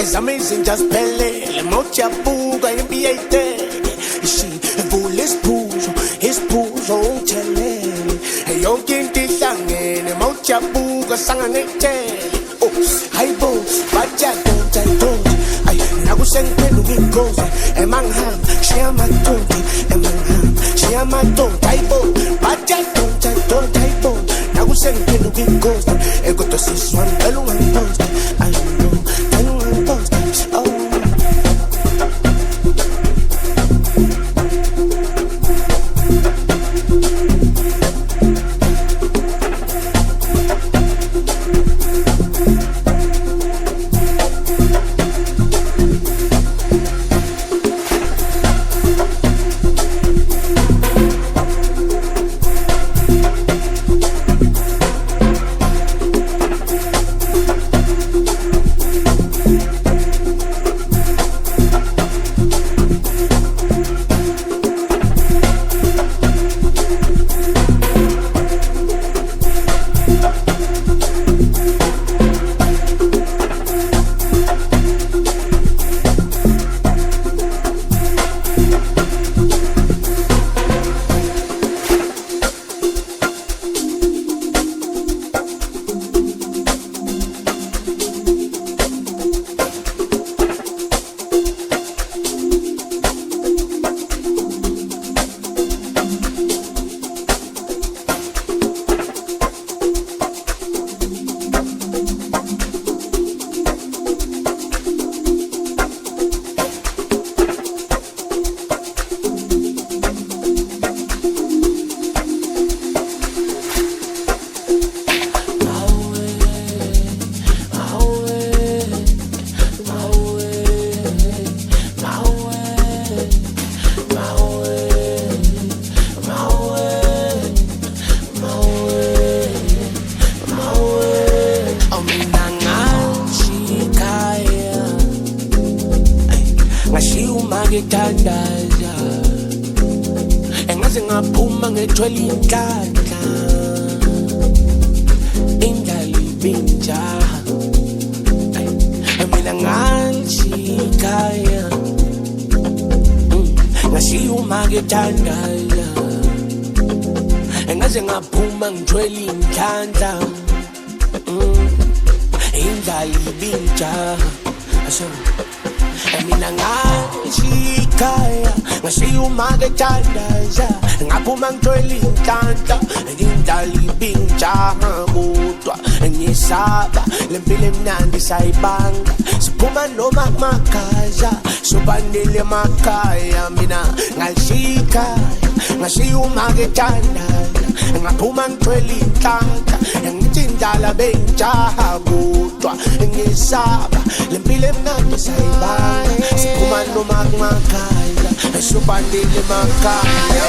ezame izinjaziphelele mawuthi uyabuka impi yayiteke evula isiphuzo ungithelele yonke into ihlangene mawuthi uyabuka sanga ngayithele hayibo bathi ayidonta ay nakusengiphenduka inkosi emangihamba shiya madonta hayibo bathi ayidonta hayibo nakusengiphenduka inkosi kodwa siswa ngicela ungayiphosta ngicela ungayiphosta ngithandaza engaze ngaphuma ngethwele inhlanhla indlala ibinja ngashikaya ngashiya umakethandaya engaze ngaphuma ngithwele inhlanhla indlala ibinja mina ngashikaya ngashiya umakethandaya ngaphuma ngithwele inhlanhla indlala ibinja kodwa ngiyesaba lempilo emnandi sayibanga siphuma noma kumakhaya sobandele emakhaya mina ngashikaya ngashiya umakethandaya ngaphuma ngithwele inhlanhla ngithi indala bengijaha kodwa ngiyesaba lempilo emnandi sayibanga siphuma noma kumakhaya sobandele emakhaya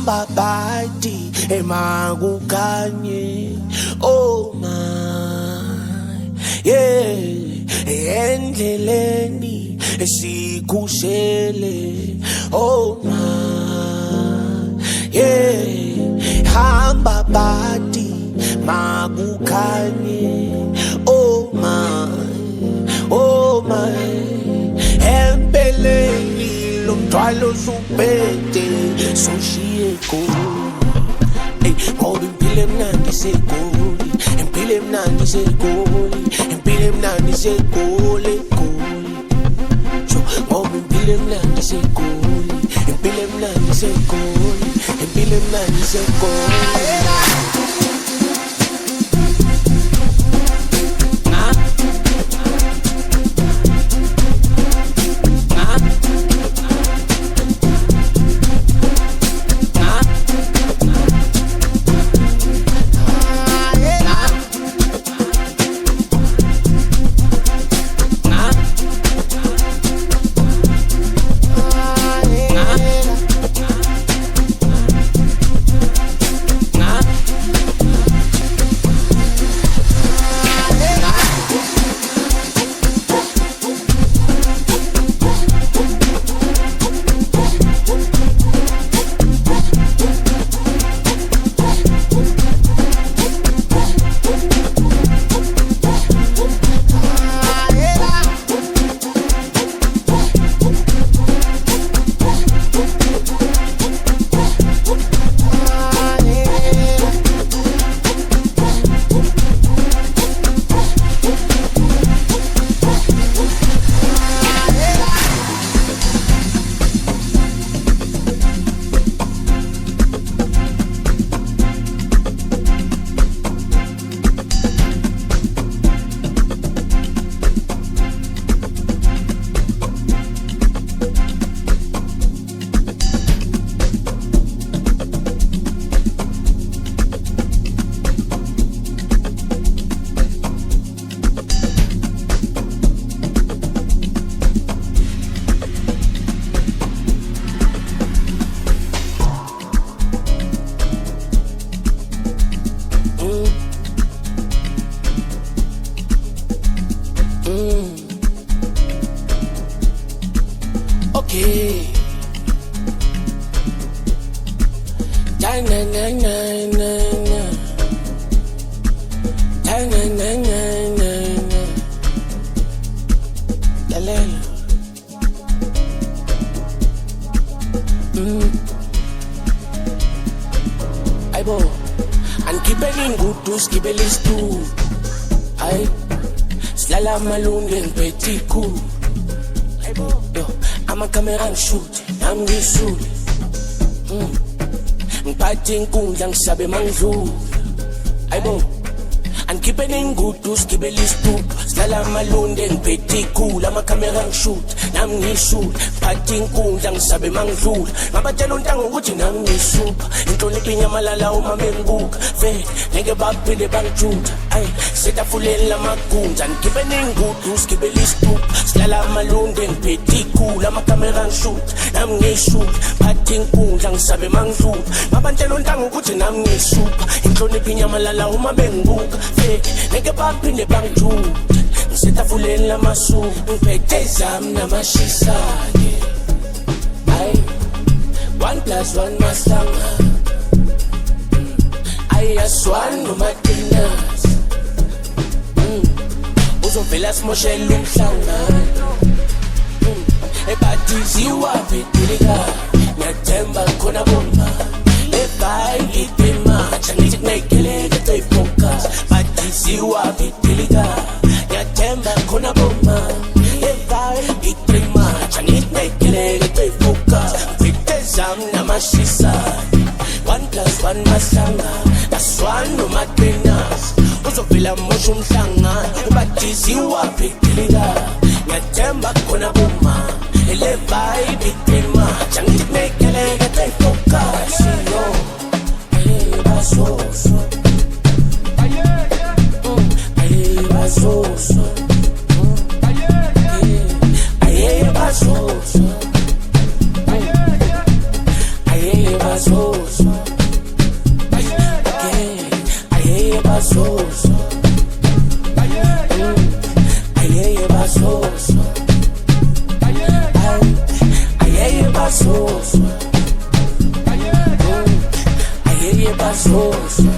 hamba badi emakukanye oh my yeah endleleni esikushele oh my yeah hamba badi makukanye oh my empeleni lomthwalo supete soshiye Goli ngoba impilo emnandi segoli impilo emnandi segoli impilo emnandi segoli ngoba impilo emnandi segoli impilo emnandi segoli impilo emnandi segoli ningudu skibele istu ay silala malunge ngiphethe ikhulu yo ama-camera ngishoot nami ngishoot ngiphathe inkundla ngisabe mangidlula ayibo angikhiphe nengudu sigibele isitupa silala amalunde ngiphethe ikhulu ama-camera ngishoot nami ngishoot ngiphathe inkundla ngisabe mangidlula ngabatshela untanga ukuthi nami ngishupa inhlonipho inyamalala uma bengibuka vele ngeke baphinde bangijuda ayi setafulela amagunza ngikhiphe nengudu sigibele isitupa silala amalunde ngiphethe ikhulu ama-camera ngishoot nami ngishoot ngiphathe inkundla ngisabe mangidlula ngabatshela untanga ukuthi nami ngishupa inhlonipho inyamalala uma bengibuka neke baphinde bangijuda ngisetafulela amasuku ngiphethe zami namashisa-ke ayi 1+1 mahlanga ayaswani nomaqinasi uzovela simoshela umhlangano ebadiziwaphi dilika ngiyathemba khona bomba ebhayi itematsha ngithi kunayikeleka toyifocus badiziwaphi dilika ngiyathemba khona bomba ebhayi itematsha ngithi kunayikeleka toyifocus ngiphethe zami namashisa 1+1 mahlanga aswani nomaqinasi uzovela mosha umhlangano ebadiziwaphi dilika ngiyathemba khona bomba ele vibe itematsha ngithi kunayikeleka toyifocus yo basoso ayeye basoso ayeye basoso ayeye basoso ayeye basoso ayeye basoso ayeye basoso ayeye basoso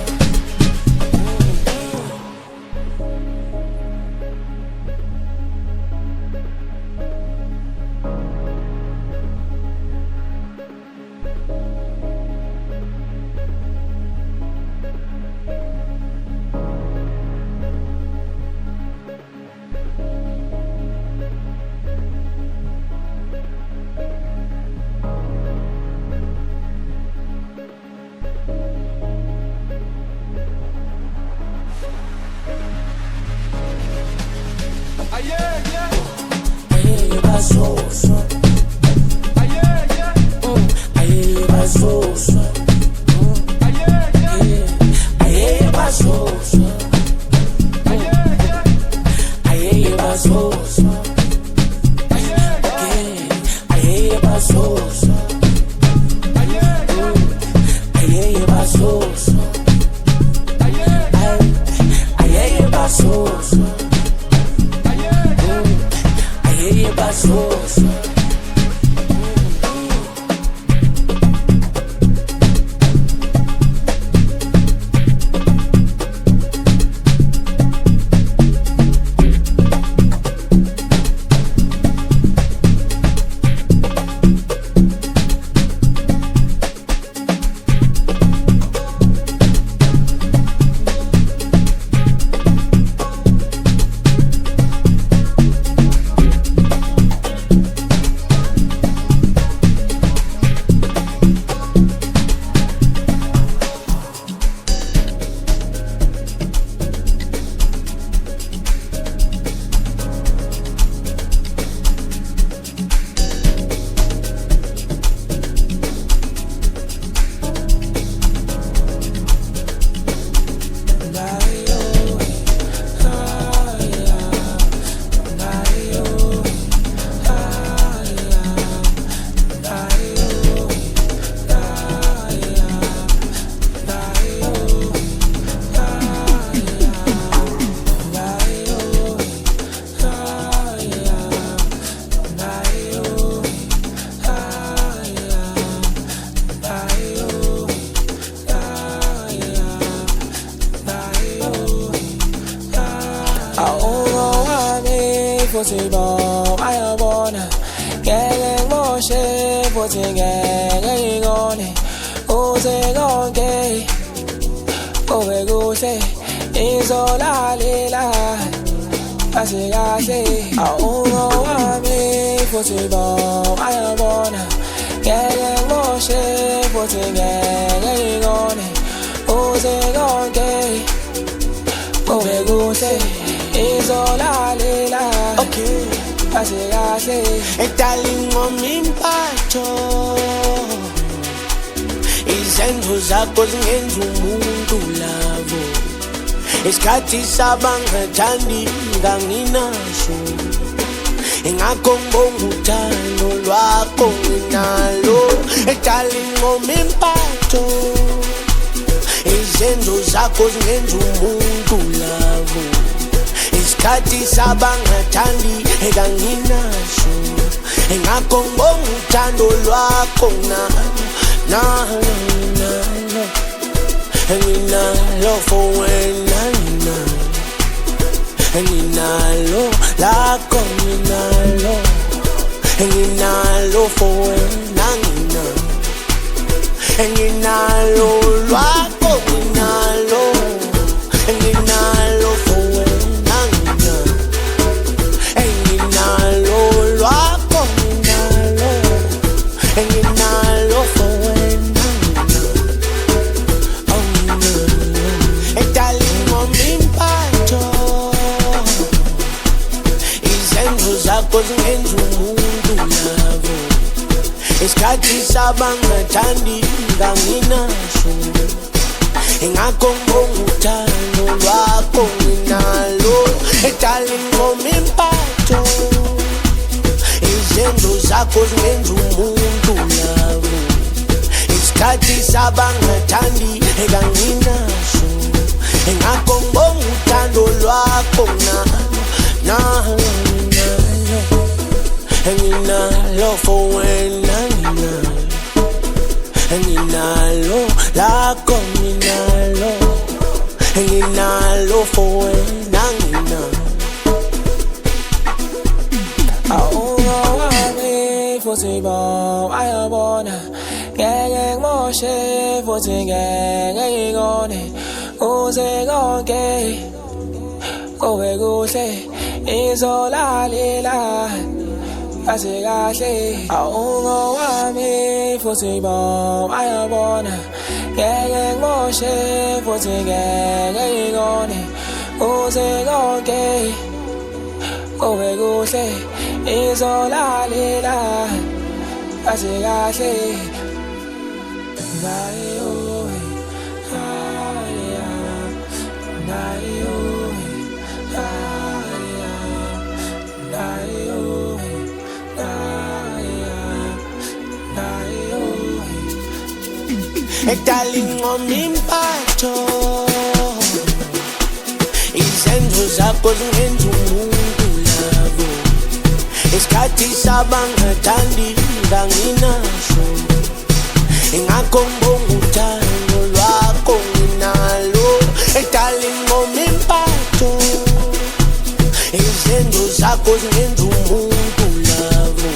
kuhle izolalela kahle kahle awungowami futhi bayabona ngeke ngimoshe futhi ngeke ngikone uze konke kube kuhle izolalela Okay, kahle kahle darling, ngomimpatho izenzo zakho zingenza umuntu lavo isikhathi sabangathandi nganginaso ingakho ngibonga uthando lwakho nginalo darling, ngomimpatho izenzo zakho zingenza umuntu lavo isikhathi sabangathandi nganginaso ingakho ngibonga uthando lwakho nginalo for wena nginalo lakho nginalo for wena nginalo lwakho nginalo for wena nginalo lwakho nginalo for wena darling, ngomimpatho izenzo zakho zingenza umuntu lavo isikhathi sabangathandi nganginaso ingakho ngibonga uthando lwakho nginalo darling, ngomimpatho izenzo zakho zingenza umuntu lavo isikhathi sabangathandi nganginaso ingakho ngibonga uthando lwakho nginalo for wena nginalo lakho nginalo for wena awungowami futhi bayabona ngeke ngimoshe futhi ngeke ngikone uze konke kube kuhle izolalela kahle kahle awungowami futhi bayabona ngeke ngimoshe futhi ngeke ngikone uze konke kube kuhle izolalela kahle kahle darling, ngomimpatho izenzo zakho zingenza umuntu lavo isikhathi sabangathandi nganginaso ingakho ngibonga uthando lwakho nginalo darling, ngomimpatho izenzo zakho zingenza umuntu lavo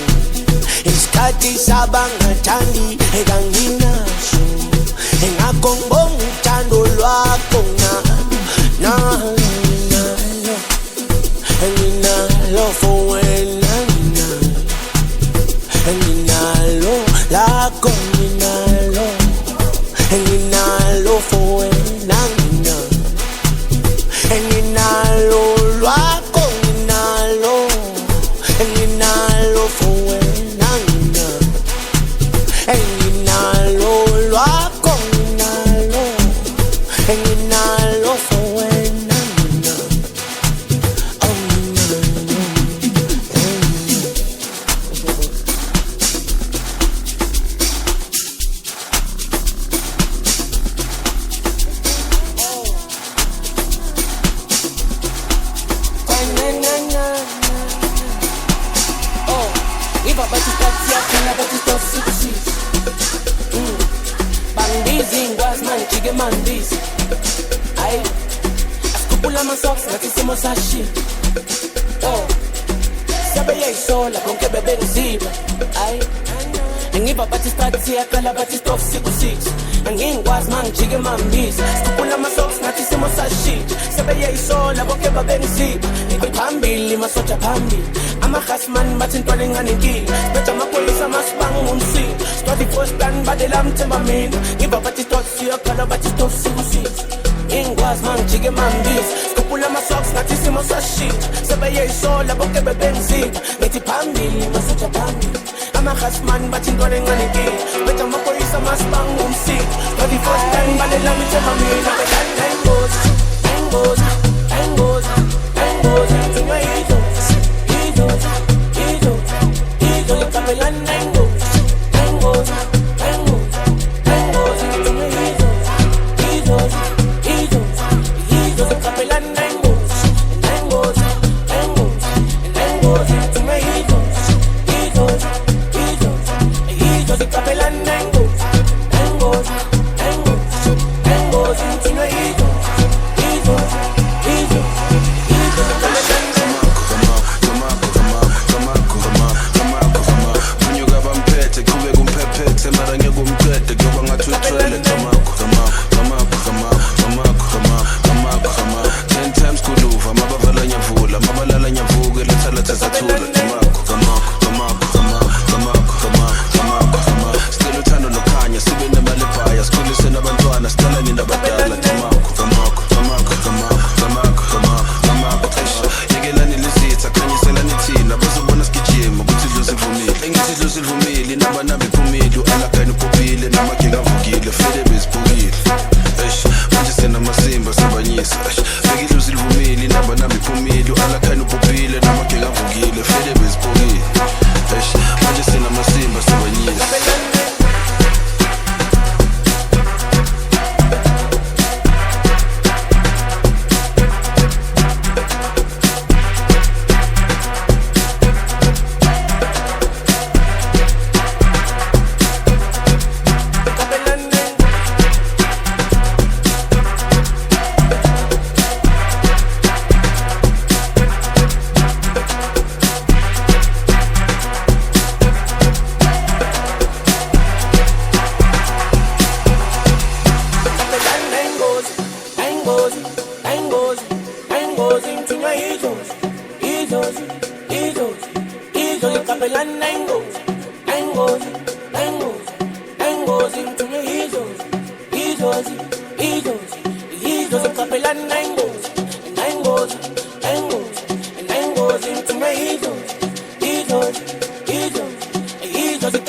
isikhathi sabangathandi nganginaso ingakho ngibonga uthando lwakho nginalo for wena nginalo lakho nginalo for wena nginalo lwakho nginalo for wena nginalo lwakho nginalo for wena Mandizi ay asikhuphula amasocks ngathi isimo sashi sabe yayisola konke bebengizima ay ngiba bathi start siyaqala bathi stop 6 angingikwazi mangijike mambisi sikhuphula amasocks ngathi isimo sashitsha sebeyeyisola bonke babengisiba ngiphambili masoja phambili amakhasiman bathi intwana enganenkinga betha amaphoyisa masibanga ngumsika stwadi fostan badela mthemba mina ngiba bathi stwadi siyakhala bathi stwadi sikusisa ngingikwazi mangijike mambisi sikhuphula amasocks ngathi isimo sashitsha sebeyeyisola bonke babengisiba ngithi phambili masoja phambili amakhasiman bathi intwana enganenkinga betha amaphoyisa masibanga ngumsika stwadi fostan badela mthemba mina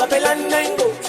Capellan Nango.